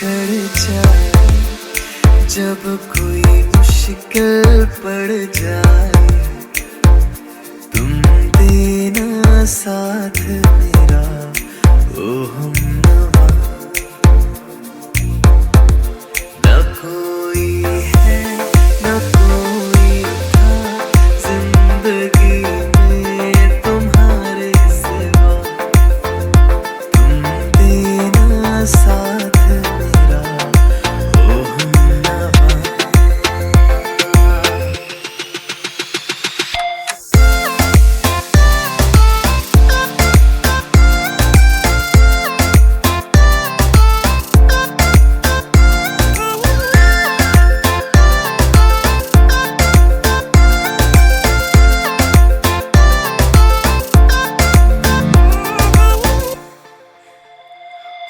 बिगड़ जाए, जब कोई मुश्किल पड़ जाए, तुम देना साथ मेरा ओ हमनवा। न कोई है न कोई था जिंदगी में तुम्हारे सिवा, तुम देना साथ मेरा ओ हमनवा।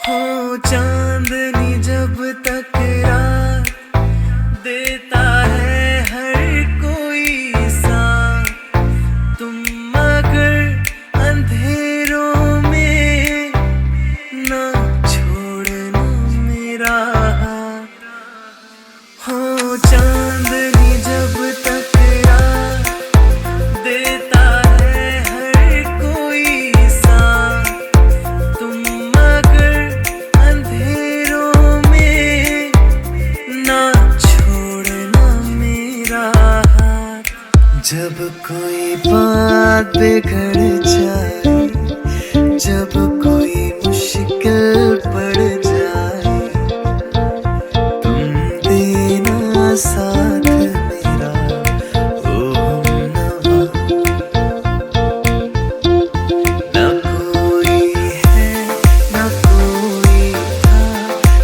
हो चांदनी जब तक रात देता है हर कोई साथ, तुम मगर अंधेरों में ना छोड़ना मेरा हाथ। हो चांदनी जब तक रात देता है हर कोई साथ, तुम मगर अंधेरों में ना छोड़ना मेरा हाथ। जब कोई बात बिगड़ जाए, जब कोई मुश्किल पड़ जाए, तुम देना साथ मेरा ओ हमनवा। न कोई है न कोई था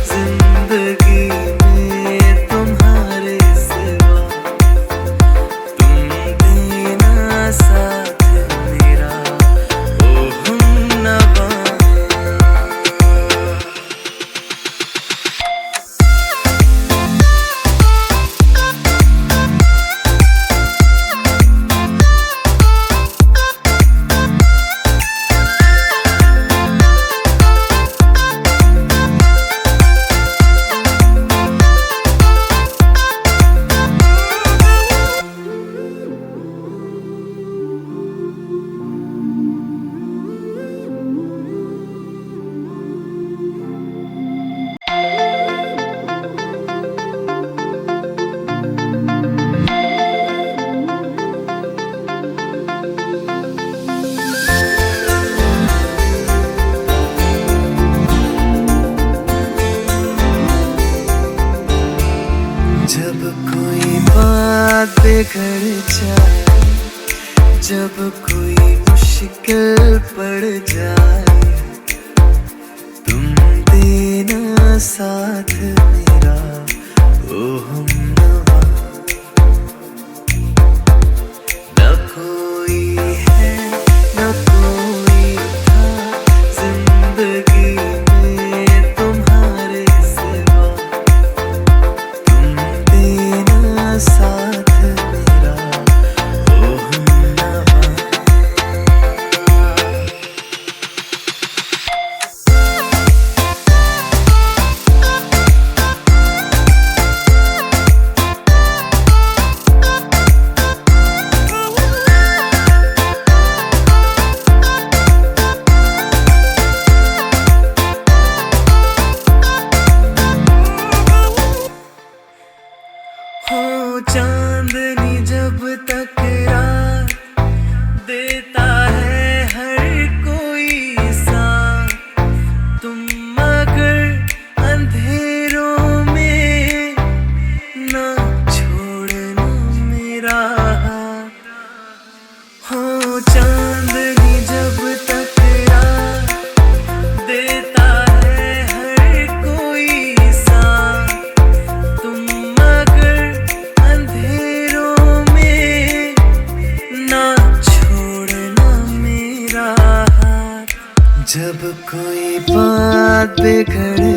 जिंदगी में तुम्हारे सिवा, तुम देना साथ मेरा ओ हमनवा। जब कोई बात बिगड़ जाए, जब कोई मुश्किल पड़ जाए, तुम देना साथ मेरा ओ हमनवा। न कोई है न कोई था जिंदगी में तुम्हारे सिवा, तुम देना साथ मेरा ओ हमनवा। हो चांदनी जब तक रात देता है हर कोई साथ, तुम मगर अंधेरों में ना छोड़ना मेरा हाथ। हो चांदनी जब तक रात देता है हर कोई साथ, तुम मगर अंधेरों में ना छोड़ना मेरा हाथ। जब कोई बात बिगड़